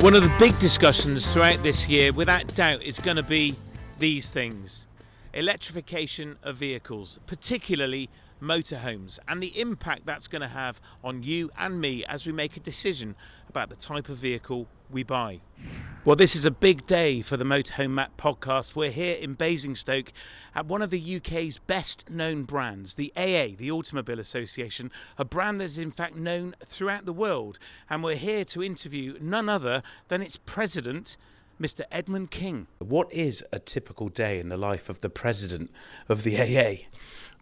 One of the big discussions throughout this year, without doubt, is going to be these things. Electrification of vehicles, particularly motorhomes, and the impact that's going to have on you and me as we make a decision about the type of vehicle we buy. Well, this is a big day for the Motorhome Matt podcast. We're here in Basingstoke at one of the UK's best known brands, the AA, the Automobile Association, a brand that is in fact known throughout the world. And we're here to interview none other than its president, Mr. Edmund King. What is a typical day in the life of the president of the AA?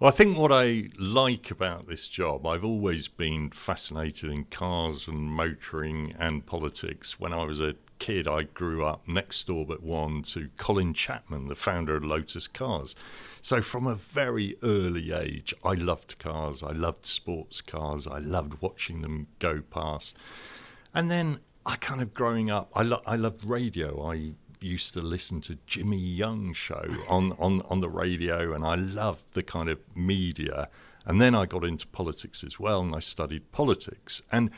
Well, I think what I like about this job, I've always been fascinated in cars and motoring and politics. When I was a kid, I grew up next door but one to Colin Chapman, the founder of Lotus Cars. So from a very early age, I loved cars, I loved sports cars, I loved watching them go past. And then I kind of growing up, I loved radio. I used to listen to Jimmy Young's show on the radio, and I loved the kind of media. And then I got into politics as well, and I studied politics. And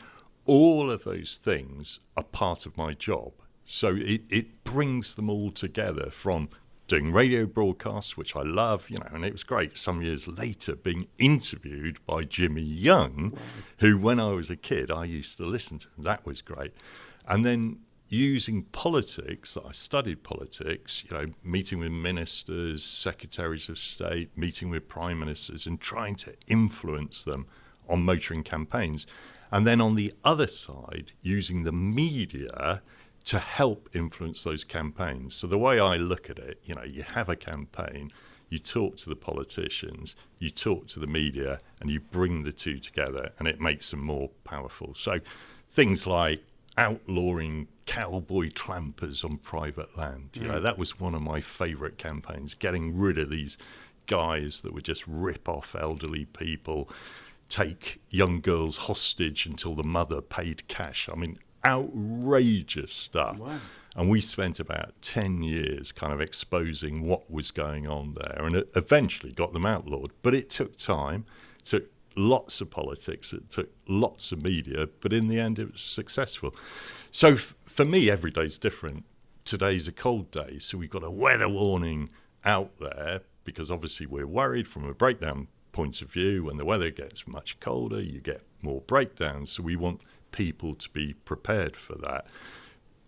all of those things are part of my job. So it brings them all together, from doing radio broadcasts, which I love, and it was great some years later being interviewed by Jimmy Young, who when I was a kid, I used to listen to. That was great. And then using politics, I studied politics, meeting with ministers, secretaries of state, meeting with prime ministers and trying to influence them on motoring campaigns. And then on the other side, using the media to help influence those campaigns. So the way I look at it, you have a campaign, you talk to the politicians, you talk to the media, and you bring the two together, and it makes them more powerful. So things like outlawing cowboy clampers on private land. That was one of my favourite campaigns, getting rid of these guys that would just rip off elderly people, take young girls hostage until the mother paid cash. I mean, outrageous stuff. Wow. And we spent about 10 years kind of exposing what was going on there, and it eventually got them outlawed. But it took time, it took lots of politics, it took lots of media, but in the end it was successful. So for me, every day's different. Today's a cold day, so we've got a weather warning out there because obviously we're worried from a breakdown point of view. When the weather gets much colder, you get more breakdowns, so we want people to be prepared for that.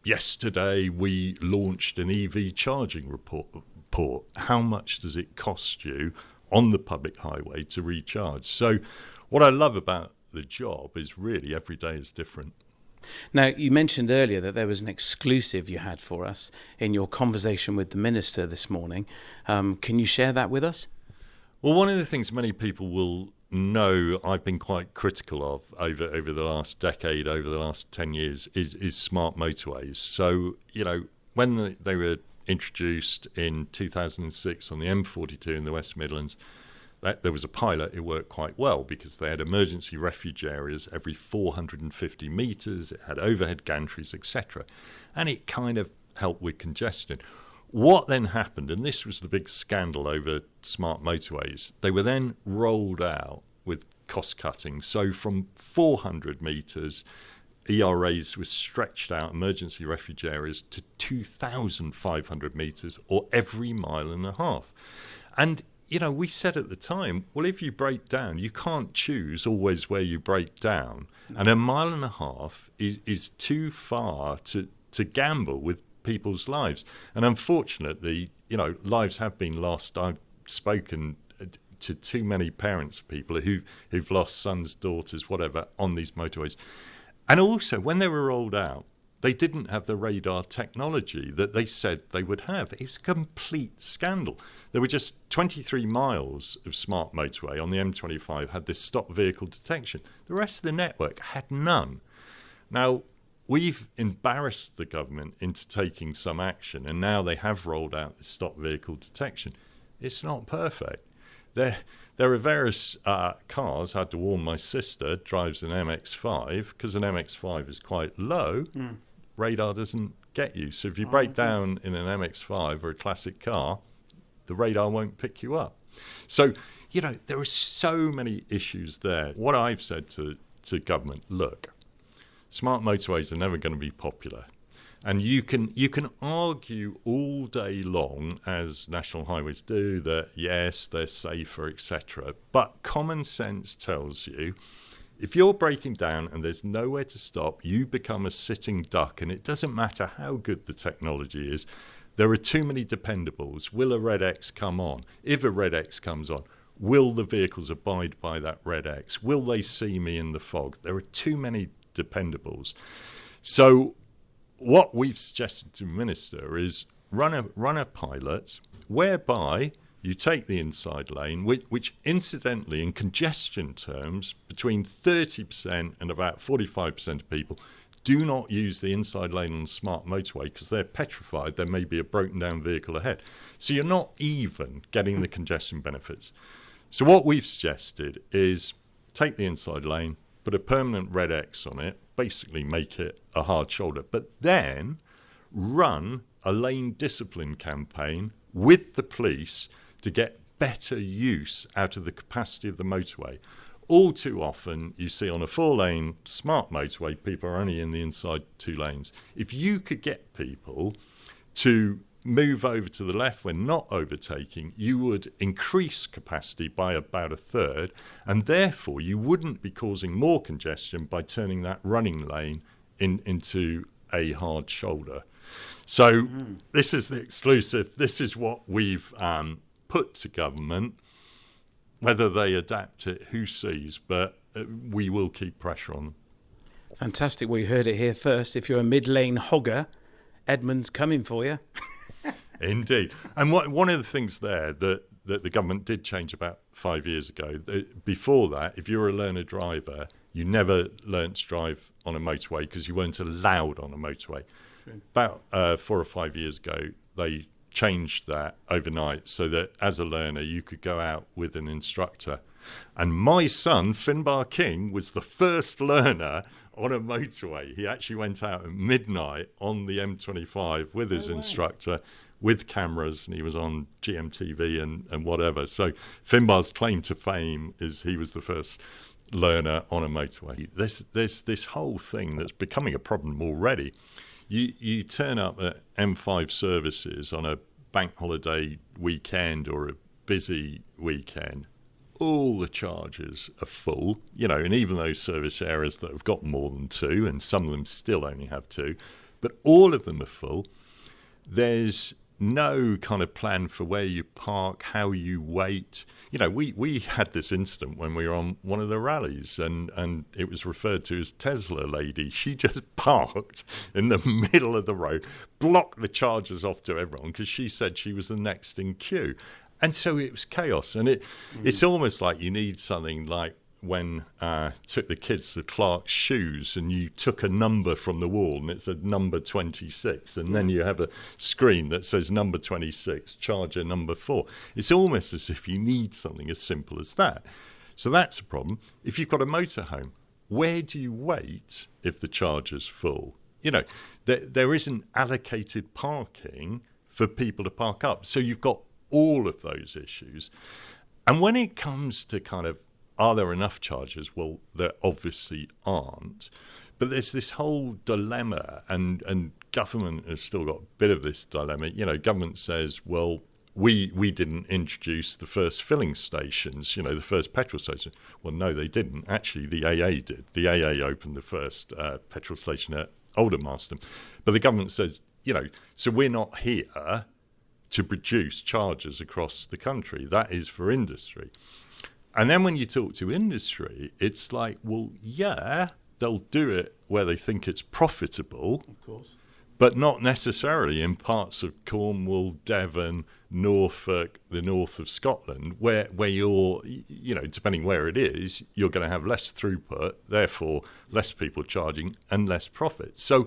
Yesterday we launched an EV charging report. How much does it cost you on the public highway to recharge? So what I love about the job is really every day is different. Now, you mentioned earlier that there was an exclusive you had for us in your conversation with the minister this morning. Can you share that with us? Well, one of the things many people will know I've been quite critical of over the last decade, over the last 10 years, is smart motorways. So, when they were introduced in 2006 on the M42 in the West Midlands, there was a pilot. It worked quite well because they had emergency refuge areas every 450 metres, it had overhead gantries, etc. And it kind of helped with congestion. What then happened, and this was the big scandal over smart motorways, they were then rolled out with cost cutting. So from 400 metres, ERAs were stretched out, emergency refuge areas, to 2,500 metres, or every mile and a half. And, we said at the time, well, if you break down, you can't choose always where you break down. And a mile and a half is too far to gamble with people's lives. And unfortunately, lives have been lost. I've spoken to too many parents of people who've lost sons, daughters, whatever, on these motorways. And also, when they were rolled out, they didn't have the radar technology that they said they would have. It was a complete scandal. There were just 23 miles of smart motorway on the M25 had this stop vehicle detection. The rest of the network had none. Now, we've embarrassed the government into taking some action, and now they have rolled out the stop vehicle detection. It's not perfect. There are various cars. I had to warn my sister, drives an MX-5, because an MX-5 is quite low. Radar doesn't get you. So if you break down in an MX-5 or a classic car, the radar won't pick you up. So, there are so many issues there. What I've said to government, look, smart motorways are never going to be popular. And you can argue all day long, as national highways do, that yes, they're safer, etc. But common sense tells you, if you're breaking down and there's nowhere to stop, you become a sitting duck, and it doesn't matter how good the technology is. There are too many dependables. Will a red X come on? If a red X comes on, will the vehicles abide by that red X? Will they see me in the fog? There are too many dependables. So what we've suggested to the Minister is run a pilot whereby you take the inside lane, which incidentally, in congestion terms, between 30% and about 45% of people do not use the inside lane on a smart motorway because they're petrified there may be a broken down vehicle ahead. So you're not even getting the congestion benefits. So what we've suggested is take the inside lane, put a permanent red X on it, basically make it a hard shoulder, but then run a lane discipline campaign with the police to get better use out of the capacity of the motorway. All too often, you see on a 4-lane smart motorway, people are only in the inside 2 lanes. If you could get people to move over to the left when not overtaking, you would increase capacity by about a third, and therefore you wouldn't be causing more congestion by turning that running lane into a hard shoulder. So this is the exclusive. This is what we've put to government. Whether they adapt it, who sees, but we will keep pressure on them. Fantastic. Well, you heard it here first. If you're a mid-lane hogger, Edmund's coming for you. Indeed. And one of the things there that the government did change about 5 years ago, before that, if you were a learner driver, you never learnt to drive on a motorway because you weren't allowed on a motorway. True. About 4 or 5 years ago, they changed that overnight so that as a learner you could go out with an instructor. And my son, Finbar King, was the first learner on a motorway. He actually went out at midnight on the M25 with his instructor, with cameras, and he was on GMTV and whatever. So Finbar's claim to fame is he was the first learner on a motorway. There's this whole thing that's becoming a problem already. You turn up at M5 services on a bank holiday weekend or a busy weekend, all the charges are full, and even those service areas that have got more than 2, and some of them still only have 2, but all of them are full. There's no kind of plan for where you park, how you wait. We had this incident when we were on one of the rallies, and it was referred to as Tesla lady. She just parked in the middle of the road, blocked the chargers off to everyone because she said she was the next in queue. And so it was chaos. And it's almost like you need something like when took the kids to Clark's shoes and you took a number from the wall and it said number 26, and then you have a screen that says number 26, charger number 4. It's almost as if you need something as simple as that. So that's a problem. If you've got a motorhome, where do you wait if the charger's full? There isn't allocated parking for people to park up. So you've got all of those issues. And when it comes to kind of, are there enough chargers? Well, there obviously aren't. But there's this whole dilemma, and government has still got a bit of this dilemma. Government says, well, we didn't introduce the first filling stations, the first petrol station. Well, no, they didn't. Actually, the AA did. The AA opened the first petrol station at Aldermaston. But the government says, so we're not here to produce chargers across the country. That is for industry. And then when you talk to industry, it's like, well, yeah, they'll do it where they think it's profitable, of course, but not necessarily in parts of Cornwall, Devon, Norfolk, the north of Scotland, where you're, depending where it is, you're going to have less throughput, therefore less people charging and less profit. So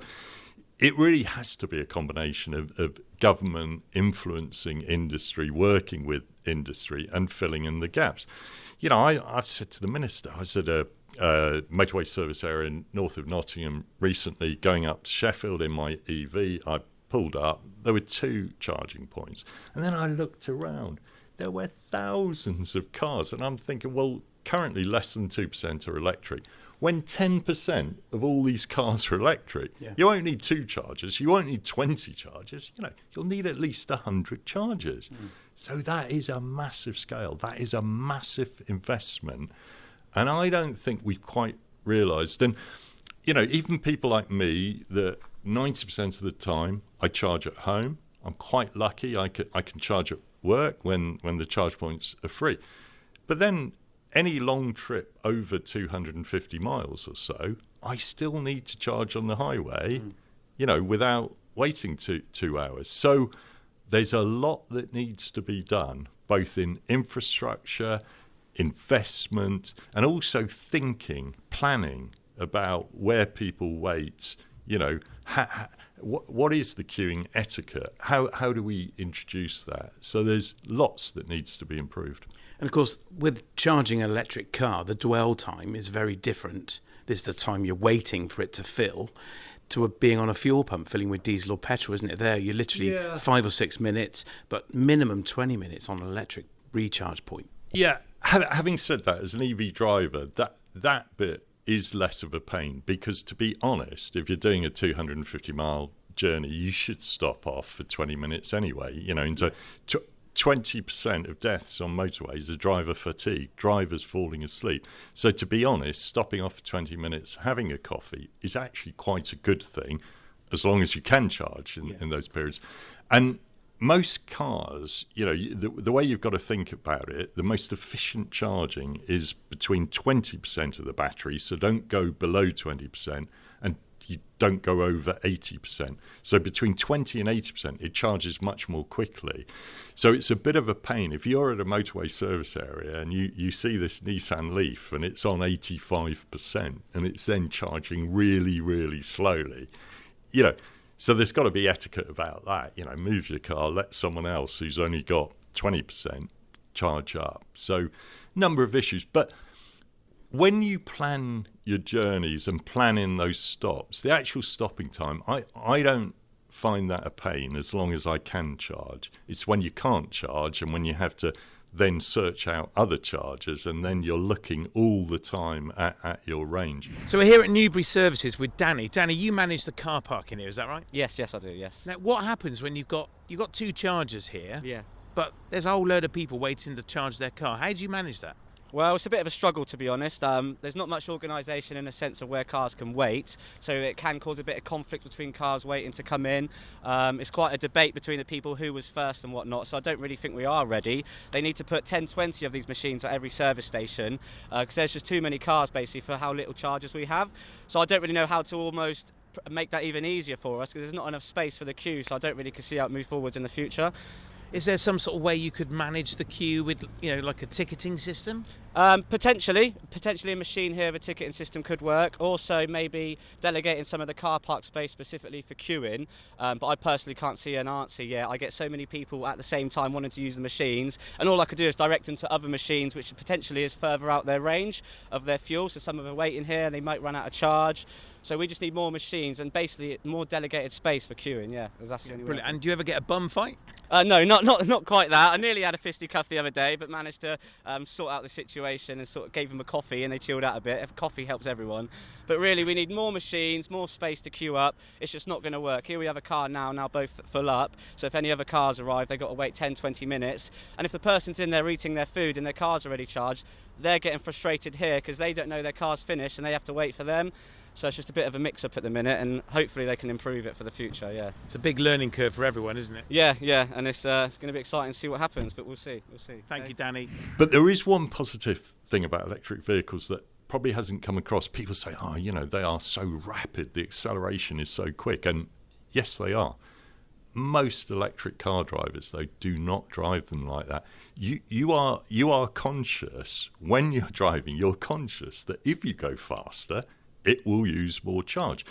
it really has to be a combination of government influencing industry, working with industry and filling in the gaps. I've said to the Minister, I said a motorway service area north of Nottingham recently, going up to Sheffield in my EV, I pulled up, there were 2 charging points. And then I looked around, there were thousands of cars. And I'm thinking, well, currently less than 2% are electric. when 10% of all these cars are electric. Yeah. You won't need 2 chargers. You won't need 20 chargers. You'll need at least 100 chargers. So that is a massive scale. That is a massive investment. And I don't think we've quite realised. And, even people like me, that 90% of the time I charge at home. I'm quite lucky. I can charge at work when the charge points are free. But then any long trip over 250 miles or so, I still need to charge on the highway, without waiting 2 hours. So there's a lot that needs to be done, both in infrastructure, investment, and also planning about where people wait. What is the queuing etiquette? How do we introduce that? So there's lots that needs to be improved. And of course, with charging an electric car, the dwell time is very different. This is the time you're waiting for it to fill, to being on a fuel pump filling with diesel or petrol, isn't it? There, you're literally 5 or 6 minutes, but minimum 20 minutes on an electric recharge point. Yeah, having said that, as an EV driver, that bit is less of a pain, because to be honest, if you're doing a 250-mile journey, you should stop off for 20 minutes anyway. And so 20% of deaths on motorways are driver fatigue, drivers falling asleep. So to be honest, stopping off for 20 minutes, having a coffee is actually quite a good thing, as long as you can charge in those periods. And most cars, the way you've got to think about it, the most efficient charging is between 20% of the battery, so don't go below 20%, and you don't go over 80%. So between 20 and 80%, it charges much more quickly. So it's a bit of a pain. If you're at a motorway service area and you see this Nissan Leaf and it's on 85% and it's then charging really, really slowly, so there's got to be etiquette about that. Move your car, let someone else who's only got 20% charge up. So number of issues. But when you plan your journeys and plan in those stops, the actual stopping time, I don't find that a pain as long as I can charge. It's when you can't charge and when you have to then search out other chargers, and then you're looking all the time at your range. So we're here at Newbury Services with Danny. Danny, you manage the car park in here, is that right? Yes, I do, yes. Now, what happens when you've got 2 chargers here, Yeah. but there's a whole load of people waiting to charge their car? How do you manage that? Well, it's a bit of a struggle, to be honest. There's not much organisation in a sense of where cars can wait, so it can cause a bit of conflict between cars waiting to come in. It's quite a debate between the people who was first and whatnot, so I don't really think we are ready. They need to put 10, 20 of these machines at every service station, because there's just too many cars, basically, for how little chargers we have. So I don't really know how to almost make that even easier for us, because there's not enough space for the queue, so I don't really see how it moves forwards in the future. Is there some sort of way you could manage the queue with, like a ticketing system? Potentially a machine here, a ticketing system could work. Also, maybe delegating some of the car park space specifically for queuing. But I personally can't see an answer yet. I get so many people at the same time wanting to use the machines, and all I could do is direct them to other machines, which potentially is further out their range of their fuel. So some of them are waiting here, and they might run out of charge. So we just need more machines and basically more delegated space for queuing. Yeah, that's the only way. Brilliant. And do you ever get a bum fight? No, not quite that. I nearly had a fisticuff the other day, but managed to sort out the situation and sort of gave them a coffee, and they chilled out a bit. Coffee helps everyone. But really, we need more machines, more space to queue up. It's just not going to work. Here we have a car now both full up. So if any other cars arrive, they've got to wait 10, 20 minutes. And if the person's in there eating their food and their car's already charged, they're getting frustrated here because they don't know their car's finished and they have to wait for them. So it's just a bit of a mix-up at the minute, and hopefully they can improve it for the future, yeah. It's a big learning curve for everyone, isn't it? Yeah, and it's going to be exciting to see what happens, but we'll see. Thank you, Danny. But there is one positive thing about electric vehicles that probably hasn't come across. People say, they are so rapid, the acceleration is so quick, and yes, they are. Most electric car drivers, though, do not drive them like that. You are conscious, when you're driving, you're conscious that if you go faster, it will use more charge.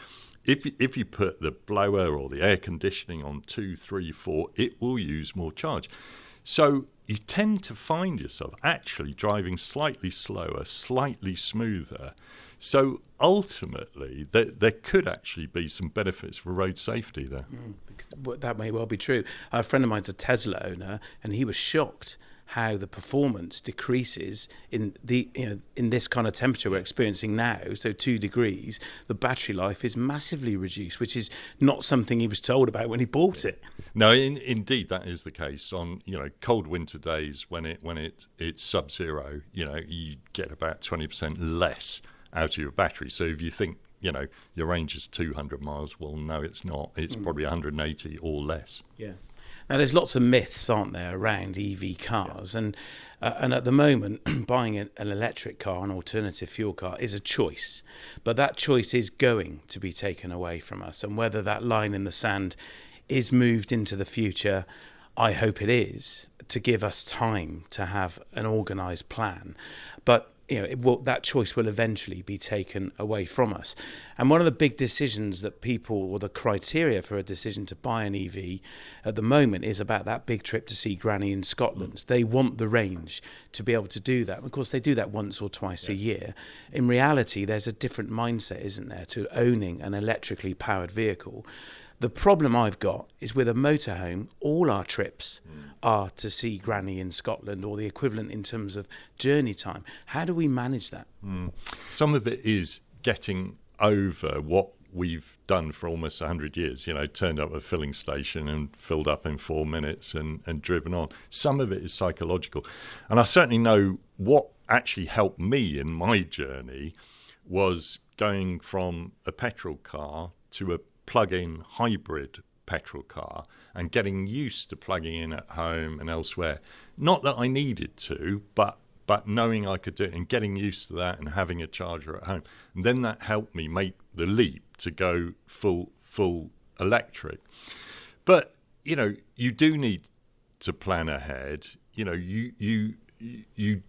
If you put the blower or the air conditioning on 2, 3, 4, it will use more charge. So you tend to find yourself actually driving slightly slower, slightly smoother. So ultimately, there could actually be some benefits for road safety there. That may well be true. A friend of mine's a Tesla owner, and he was shocked how the performance decreases in in this kind of temperature we're experiencing now, so 2 degrees, the battery life is massively reduced, which is not something he was told about when he bought it. No, indeed that is the case. On cold winter days when it's sub-zero, you get about 20% less out of your battery. So if you think your range is 200 miles, well, no, it's not. It's probably 180 or less. Yeah. Now, there's lots of myths, aren't there, around EV cars, and at the moment, buying an electric car, an alternative fuel car, is a choice, but that choice is going to be taken away from us, and whether that line in the sand is moved into the future, I hope it is, to give us time to have an organised plan, but that choice will eventually be taken away from us. And one of the big decisions that people, or the criteria for a decision to buy an EV at the moment, is about that big trip to see Granny in Scotland. They want the range to be able to do that. Of course, they do that once or twice a year. In reality, there's a different mindset, isn't there, to owning an electrically powered vehicle. The problem I've got is with a motorhome, all our trips are to see Granny in Scotland, or the equivalent in terms of journey time. How do we manage that? Some of it is getting over what we've done for almost 100 years, turned up at a filling station and filled up in 4 minutes and driven on. Some of it is psychological. And I certainly know what actually helped me in my journey was going from a petrol car to a plug-in hybrid petrol car and getting used to plugging in at home and elsewhere. Not that I needed to, but knowing I could do it and getting used to that and having a charger at home. And then that helped me make the leap to go full electric. But, you do need to plan ahead. You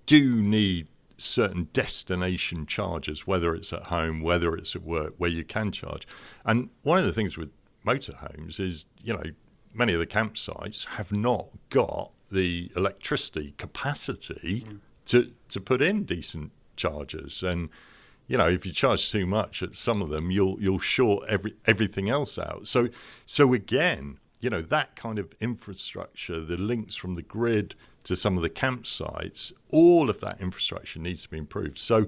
do need certain destination charges, whether it's at home, whether it's at work, where you can charge. And one of the things with motorhomes is, many of the campsites have not got the electricity capacity to put in decent chargers. And, if you charge too much at some of them, you'll short everything else out. So again, that kind of infrastructure, the links from the grid to some of the campsites, all of that infrastructure needs to be improved. So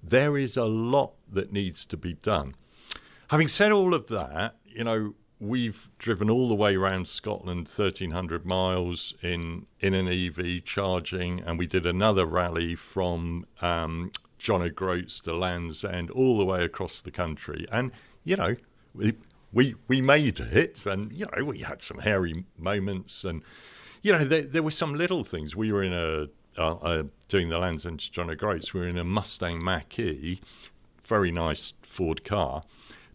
there is a lot that needs to be done. Having said all of that, we've driven all the way around Scotland, 1,300 miles in an EV charging, and we did another rally from John O'Groats to Land's End, all the way across the country. And, we made it, and, we had some hairy moments, and there were some little things. We were in doing the Land's End to John O'Groats, we were in a Mustang Mach-E, very nice Ford car.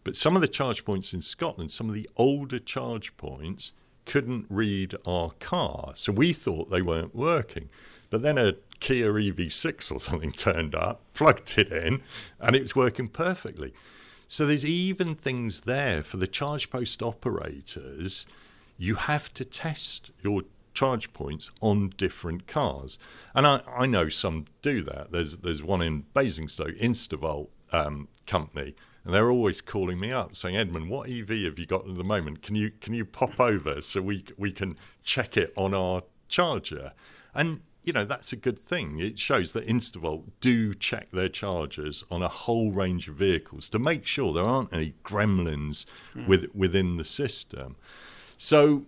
But some of the charge points in Scotland, some of the older charge points, couldn't read our car. So we thought they weren't working. But then a Kia EV6 or something turned up, plugged it in, and it's working perfectly. So there's even things there for the charge post operators. You have to test your charge points on different cars. And I know some do that. There's one in Basingstoke, Instavolt company, and they're always calling me up saying, Edmund, what EV have you got at the moment? Can you pop over so we can check it on our charger? And that's a good thing. It shows that Instavolt do check their chargers on a whole range of vehicles to make sure there aren't any gremlins within the system. So,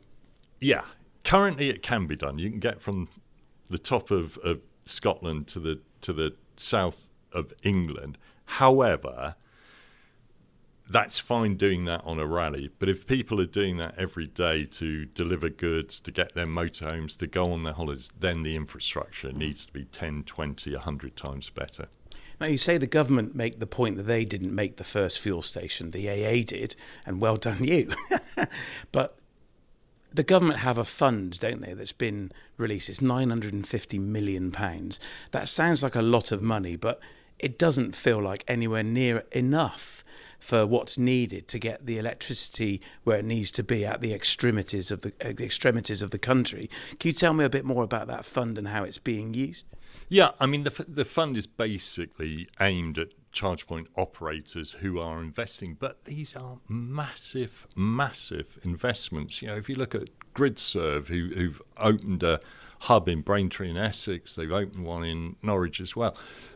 yeah, currently it can be done. You can get from the top of Scotland to the south of England. However, that's fine doing that on a rally. But if people are doing that every day to deliver goods, to get their motorhomes, to go on their holidays, then the infrastructure needs to be 10, 20, 100 times better. Now, you say the government make the point that they didn't make the first fuel station. The AA did, and well done you. But the government have a fund, don't they, that's been released. It's £950 million. That sounds like a lot of money, but it doesn't feel like anywhere near enough for what's needed to get the electricity where it needs to be at the extremities of the country. Can you tell me a bit more about that fund and how it's being used? Yeah, I mean, the fund is basically aimed at charge point operators who are investing, but these are massive investments. If you look at GridServe, who've opened a hub in Braintree in Essex. They've opened one in Norwich as well.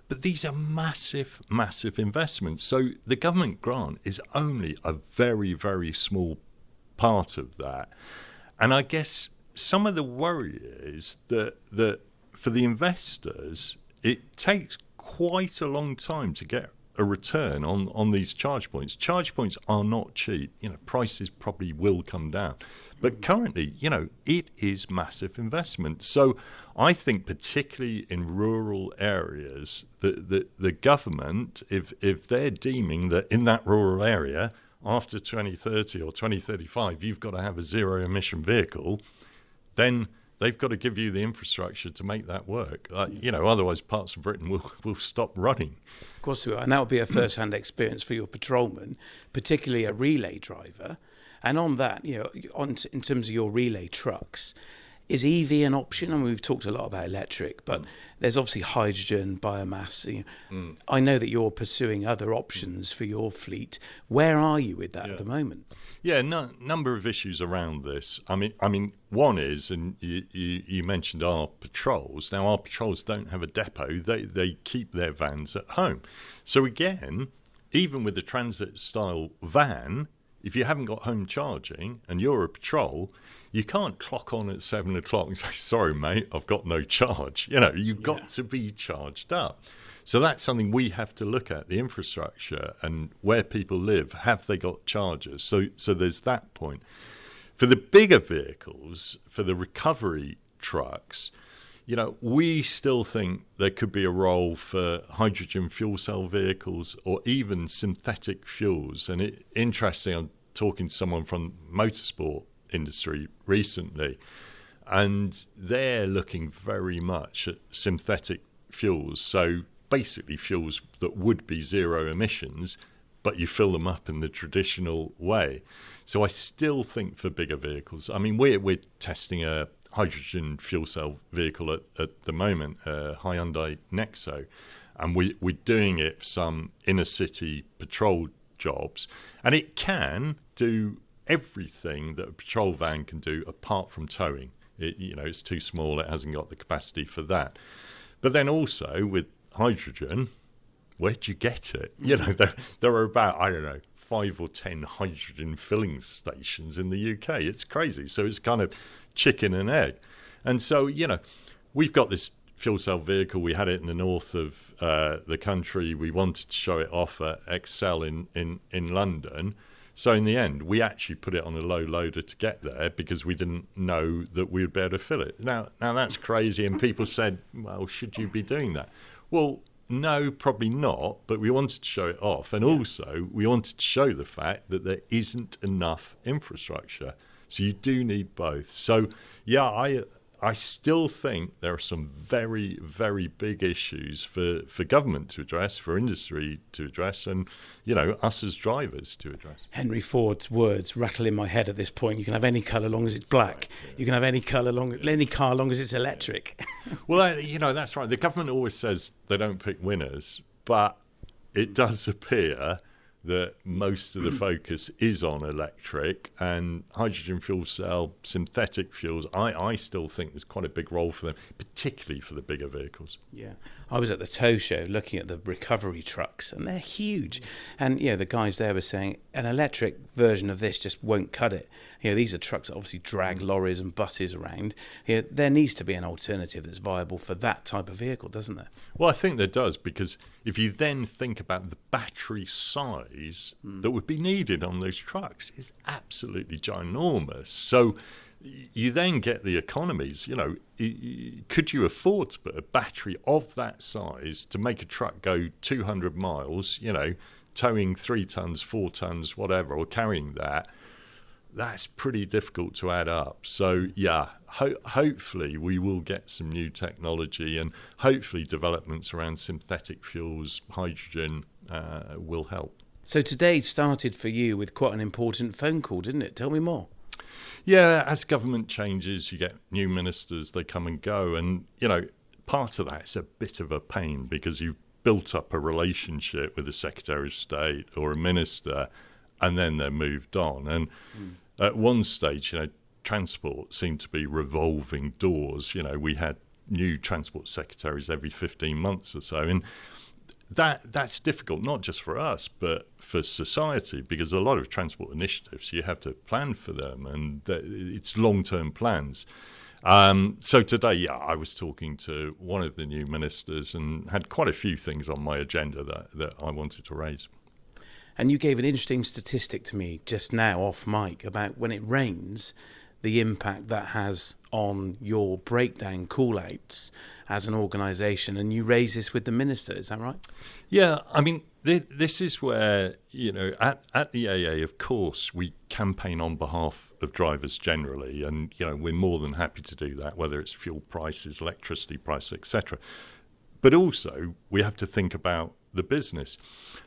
But these are massive, massive investments. So the government grant is only a very, very small part of that. And I guess some of the worry is that for the investors, it takes quite a long time to get a return on these charge points. Charge points are not cheap. Prices probably will come down. But currently, it is massive investment. So I think particularly in rural areas, the government, if they're deeming that in that rural area, after 2030 or 2035, you've got to have a zero-emission vehicle, then they've got to give you the infrastructure to make that work. Otherwise parts of Britain will stop running. Of course they will. And that would be a first-hand experience for your patrolman, particularly a relay driver. And on that, in terms of your relay trucks, is EV an option? I mean, we've talked a lot about electric, but there's obviously hydrogen, biomass. I know that you're pursuing other options for your fleet. Where are you with that at the moment? Yeah, number of issues around this. I mean, one is, and you mentioned our patrols. Now, our patrols don't have a depot. They keep their vans at home. So again, even with the transit-style van, if you haven't got home charging and you're a patrol, you can't clock on at 7 o'clock and say, sorry, mate, I've got no charge. You've got to be charged up. So that's something we have to look at, the infrastructure and where people live. Have they got chargers? So there's that point. For the bigger vehicles, for the recovery trucks, we still think there could be a role for hydrogen fuel cell vehicles or even synthetic fuels. And interesting, I'm talking to someone from motorsport industry recently, and they're looking very much at synthetic fuels. So basically fuels that would be zero emissions, but you fill them up in the traditional way. So I still think for bigger vehicles, I mean, we're testing a hydrogen fuel cell vehicle at the moment, Hyundai Nexo, and we're doing it for some inner city patrol jobs, and it can do everything that a patrol van can do apart from towing. It's too small, it hasn't got the capacity for that. But then also with hydrogen, where do you get it? There are about, 5 or 10 hydrogen filling stations in the UK. It's crazy. So it's kind of chicken and egg. And so, we've got this fuel cell vehicle. We had it in the north of the country. We wanted to show it off at Excel in London. So in the end, we actually put it on a low loader to get there because we didn't know that we would be able to fill it. Now that's crazy. And people said, well, should you be doing that? Well, no, probably not. But we wanted to show it off. And also we wanted to show the fact that there isn't enough infrastructure. So you do need both. So, yeah, I still think there are some very, very big issues for government to address, for industry to address, and, us as drivers to address. Henry Ford's words rattle in my head at this point. You can have any colour long as it's black. You can have any colour any car long as it's electric. Well, that's right. The government always says they don't pick winners, but it does appear that most of the focus is on electric and hydrogen fuel cell, synthetic fuels. I still think there's quite a big role for them, particularly for the bigger vehicles. Yeah. I was at the tow show looking at the recovery trucks, and they're huge. And, the guys there were saying an electric version of this just won't cut it. These are trucks that obviously drag lorries and buses around. There needs to be an alternative that's viable for that type of vehicle, doesn't there? Well, I think there does, because if you then think about the battery size that would be needed on those trucks, it's absolutely ginormous. So you then get the economies. Could you afford to put a battery of that size to make a truck go 200 miles, towing 3 tons, 4 tons, whatever, or carrying that? That's pretty difficult to add up. So, yeah, hopefully we will get some new technology, and hopefully developments around synthetic fuels, hydrogen will help. So today started for you with quite an important phone call, didn't it? Tell me more. Yeah, as government changes, you get new ministers, they come and go. And, part of that's a bit of a pain because you've built up a relationship with the Secretary of State or a minister, and then they're moved on. And at one stage, transport seemed to be revolving doors. We had new transport secretaries every 15 months or so, and that's difficult, not just for us, but for society, because a lot of transport initiatives, you have to plan for them, and it's long-term plans. So today, I was talking to one of the new ministers and had quite a few things on my agenda that I wanted to raise. And you gave an interesting statistic to me just now off mic about when it rains, the impact that has on your breakdown call-outs as an organisation, and you raise this with the minister, is that right? Yeah, I mean, this is where, at the AA, of course, we campaign on behalf of drivers generally, and, we're more than happy to do that, whether it's fuel prices, electricity prices, etc. But also, we have to think about the business.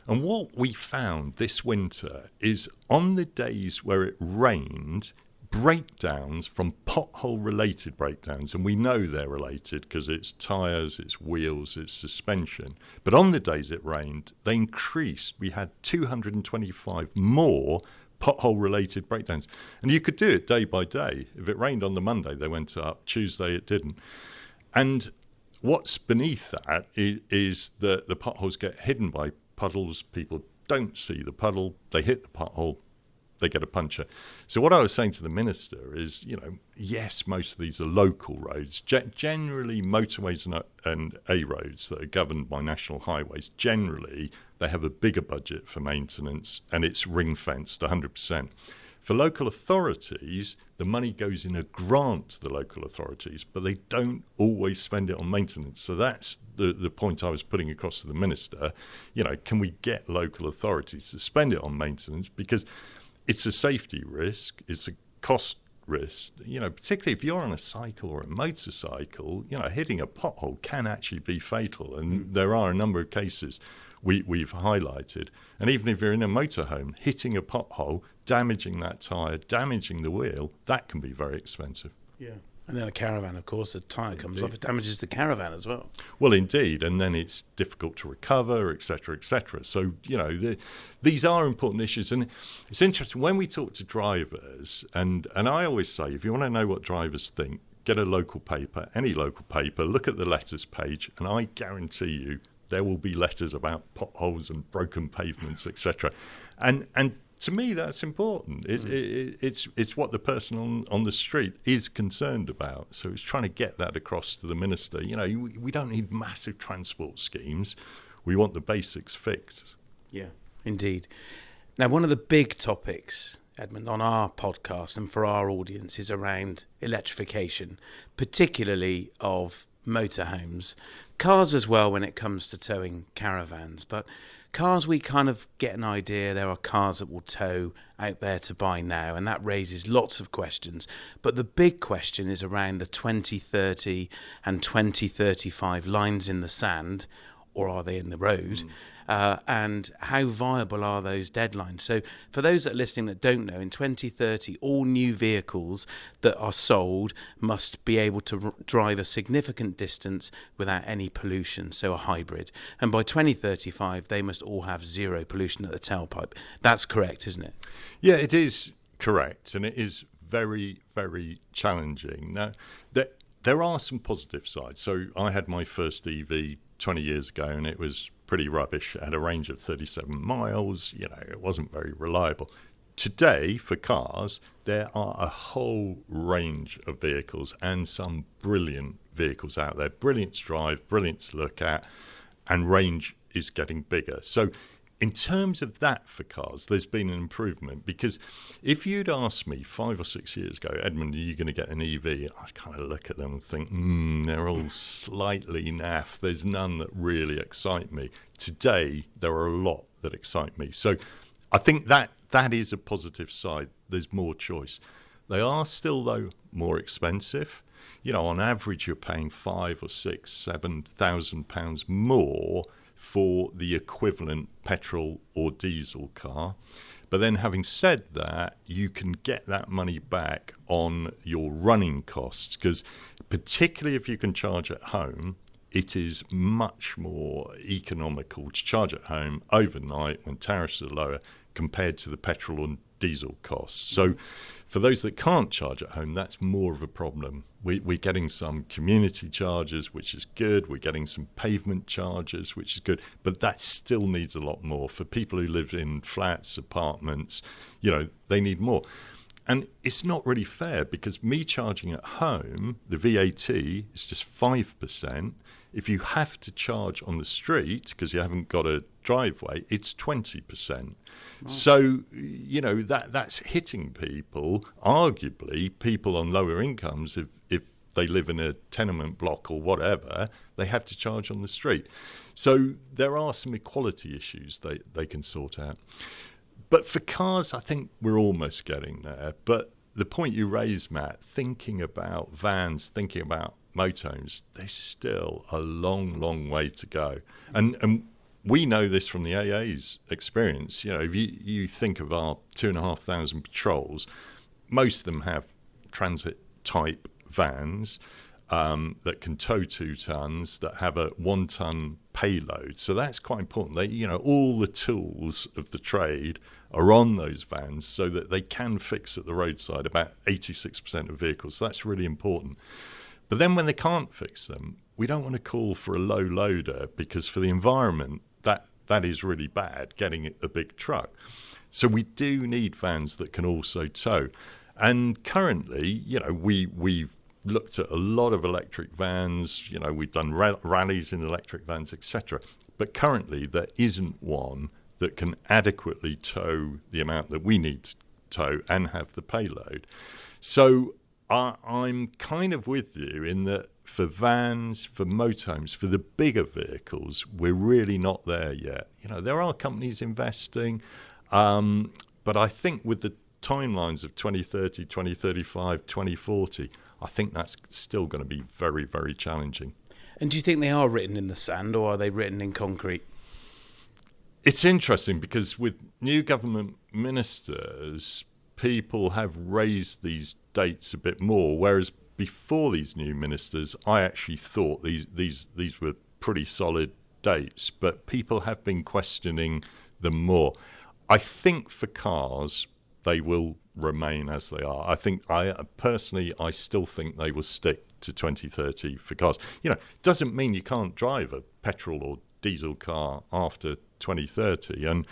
And what we found this winter is on the days where it rained, breakdowns from pothole-related breakdowns, and we know they're related because it's tyres, it's wheels, it's suspension. But on the days it rained, they increased. We had 225 more pothole-related breakdowns. And you could do it day by day. If it rained on the Monday, they went up. Tuesday, it didn't. And what's beneath that is that the potholes get hidden by puddles. People don't see the puddle. They hit the pothole. They get a puncture. So what I was saying to the minister is, yes, most of these are local roads. Generally, motorways and A roads that are governed by national highways, generally, they have a bigger budget for maintenance, and it's ring-fenced 100%. For local authorities, the money goes in a grant to the local authorities, but they don't always spend it on maintenance. So that's the point I was putting across to the minister. Can we get local authorities to spend it on maintenance? Because it's a safety risk, it's a cost risk, particularly if you're on a cycle or a motorcycle, hitting a pothole can actually be fatal. And there are a number of cases we've highlighted. And even if you're in a motorhome, hitting a pothole, damaging that tyre, damaging the wheel, that can be very expensive. Yeah. And then a caravan, of course, the tyre comes off, it damages the caravan as well. Well, indeed, and then it's difficult to recover, etc., etc. So, these are important issues. And it's interesting, when we talk to drivers, and I always say, if you want to know what drivers think, get a local paper, any local paper, look at the letters page, and I guarantee you there will be letters about potholes and broken pavements, etc. And to me, that's important. It's what the person on the street is concerned about. So it's trying to get that across to the minister. We don't need massive transport schemes. We want the basics fixed. Yeah, indeed. Now, one of the big topics, Edmund, on our podcast and for our audience is around electrification, particularly of motorhomes. Cars as well when it comes to towing caravans, but cars, we kind of get an idea. There are cars that will tow out there to buy now, and that raises lots of questions. But the big question is around the 2030 and 2035 lines in the sand, or are they in the road? And how viable are those deadlines? So for those that are listening that don't know, in 2030, all new vehicles that are sold must be able to drive a significant distance without any pollution, so a hybrid. And by 2035, they must all have zero pollution at the tailpipe. That's correct, isn't it? Yeah, it is correct. And it is very, very challenging. Now, there are some positive sides. So I had my first EV 20 years ago, and it was pretty rubbish. It had a range of 37 miles. It wasn't very reliable. Today, for cars, there are a whole range of vehicles and some brilliant vehicles out there. Brilliant to drive, brilliant to look at, and range is getting bigger. So in terms of that for cars, there's been an improvement, because if you'd asked me 5 or 6 years ago, Edmund, are you going to get an EV? I'd kind of look at them and think, they're all slightly naff. There's none that really excite me. Today, there are a lot that excite me. So I think that is a positive side. There's more choice. They are still, though, more expensive. On average, you're paying £5,000 or £6,000, £7,000 more for the equivalent petrol or diesel car. But then having said that, you can get that money back on your running costs, because particularly if you can charge at home, it is much more economical to charge at home overnight when tariffs are lower compared to the petrol and diesel costs. So for those that can't charge at home, that's more of a problem. We're getting some community charges, which is good. We're getting some pavement charges, which is good. But that still needs a lot more. For people who live in flats, apartments, they need more. And it's not really fair, because me charging at home, the VAT is just 5%. If you have to charge on the street because you haven't got a driveway, it's 20%. Right. So, that's hitting people, arguably people on lower incomes. If they live in a tenement block or whatever, they have to charge on the street. So there are some equality issues they can sort out. But for cars, I think we're almost getting there. But the point you raised, Matt, thinking about vans, thinking about motorhomes, there's still a long, long way to go. And we know this from the AA's experience. If you think of our 2,500 patrols, most of them have transit-type vans that can tow 2 tons, that have a 1 ton payload. So that's quite important. All the tools of the trade are on those vans so that they can fix at the roadside about 86% of vehicles. So that's really important. But then when they can't fix them, we don't want to call for a low loader, because for the environment, that is really bad, getting a big truck. So we do need vans that can also tow. And currently, we've looked at a lot of electric vans. We've done rallies in electric vans, etc. But currently, there isn't one that can adequately tow the amount that we need to tow and have the payload. So I'm kind of with you in that for vans, for motorhomes, for the bigger vehicles, we're really not there yet. There are companies investing, but I think with the timelines of 2030, 2035, 2040, I think that's still going to be very, very challenging. And do you think they are written in the sand, or are they written in concrete? It's interesting, because with new government ministers, people have raised these dates a bit more, whereas before these new ministers, I actually thought these were pretty solid dates, but people have been questioning them more. I think for cars, they will remain as they are. I still think they will stick to 2030 for cars. Doesn't mean you can't drive a petrol or diesel car after 2030. And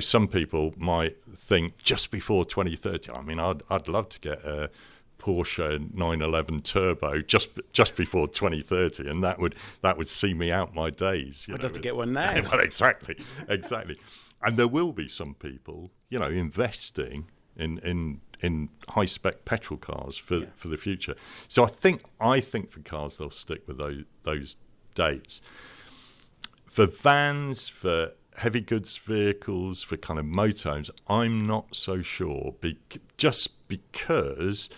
some people might think just before 2030. I mean, I'd love to get a Porsche 911 Turbo just before 2030, and that would see me out my days. I'd love to get one now. Well, exactly. And there will be some people, investing in high spec petrol cars for the future. So I think for cars they'll stick with those dates. For vans, for heavy goods vehicles, for kind of motorhomes, I'm not so sure. Just because,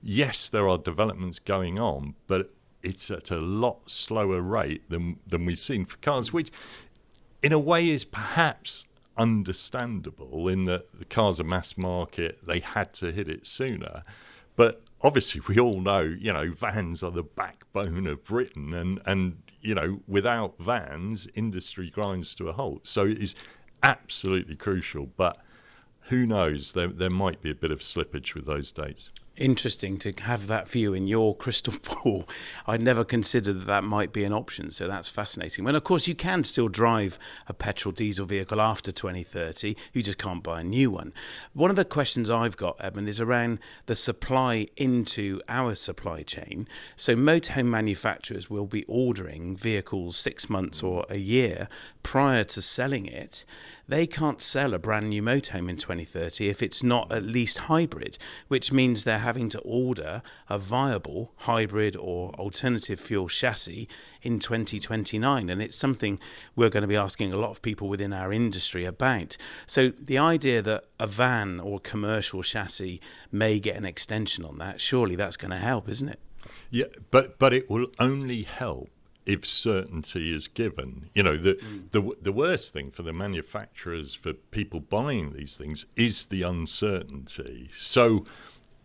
yes, there are developments going on, but it's at a lot slower rate than we've seen for cars, which in a way is perhaps understandable, in that the cars are mass market, they had to hit it sooner. But obviously we all know, vans are the backbone of Britain, and without vans, industry grinds to a halt. So it is absolutely crucial, but who knows, there might be a bit of slippage with those dates. Interesting to have that view in your crystal ball. I'd never considered that might be an option, so that's fascinating. Well, of course, you can still drive a petrol diesel vehicle after 2030. You just can't buy a new one. One of the questions I've got, Edmund, is around the supply into our supply chain. So motorhome manufacturers will be ordering vehicles 6 months or a year prior to selling it. They can't sell a brand new motorhome in 2030 if it's not at least hybrid, which means they're having to order a viable hybrid or alternative fuel chassis in 2029. And it's something we're going to be asking a lot of people within our industry about. So the idea that a van or commercial chassis may get an extension on that, surely that's going to help, isn't it? Yeah, but it will only help if certainty is given. The worst thing for the manufacturers, for people buying these things, is the uncertainty. So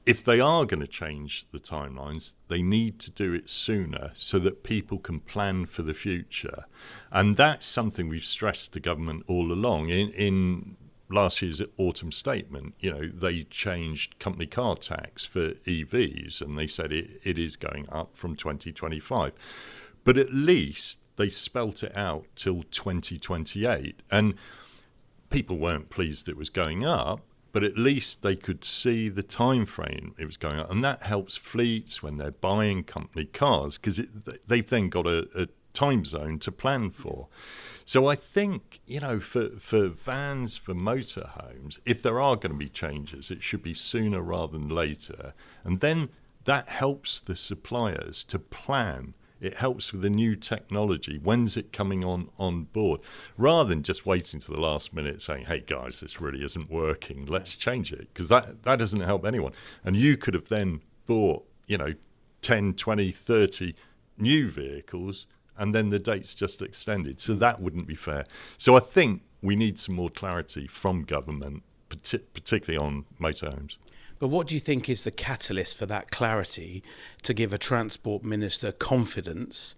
if they are going to change the timelines, they need to do it sooner so that people can plan for the future. And that's something we've stressed to government all along. In last year's autumn statement, they changed company car tax for EVs, and they said it is going up from 2025. But at least they spelt it out till 2028. And people weren't pleased it was going up, but at least they could see the time frame it was going up. And that helps fleets when they're buying company cars, because they've then got a time zone to plan for. So I think, for vans, for motorhomes, if there are going to be changes, it should be sooner rather than later. And then that helps the suppliers to plan. It helps with the new technology. When's it coming on board? Rather than just waiting to the last minute saying, hey, guys, this really isn't working. Let's change it, because that doesn't help anyone. And you could have then bought, 10, 20, 30 new vehicles, and then the date's just extended. So that wouldn't be fair. So I think we need some more clarity from government, particularly on motorhomes. But what do you think is the catalyst for that clarity to give a transport minister confidence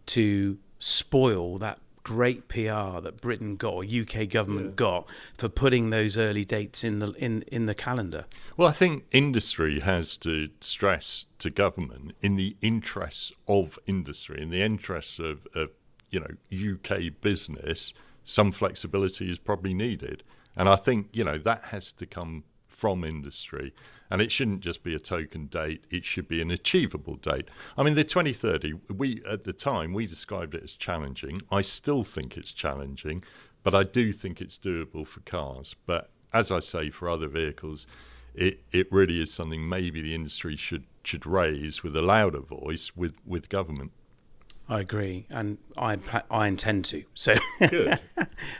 to spoil that great PR that Britain got, or UK government got, for putting those early dates in the calendar? Well, I think industry has to stress to government, in the interests of industry, in the interests of UK business, some flexibility is probably needed. And I think, that has to come from industry, and it shouldn't just be a token date, it should be an achievable date. I mean, the 2030, at the time we described it as challenging. I still think it's challenging, but I do think it's doable for cars. But as I say, for other vehicles, it really is something maybe the industry should raise with a louder voice with government. I agree, and I intend to. So, good.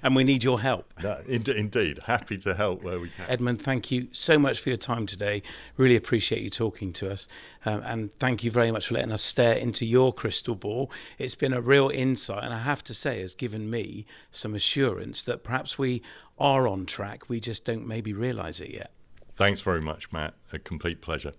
And we need your help. No, indeed, happy to help where we can. Edmund, thank you so much for your time today. Really appreciate you talking to us, and thank you very much for letting us stare into your crystal ball. It's been a real insight, and I have to say, has given me some assurance that perhaps we are on track. We just don't maybe realise it yet. Thanks very much, Matt. A complete pleasure.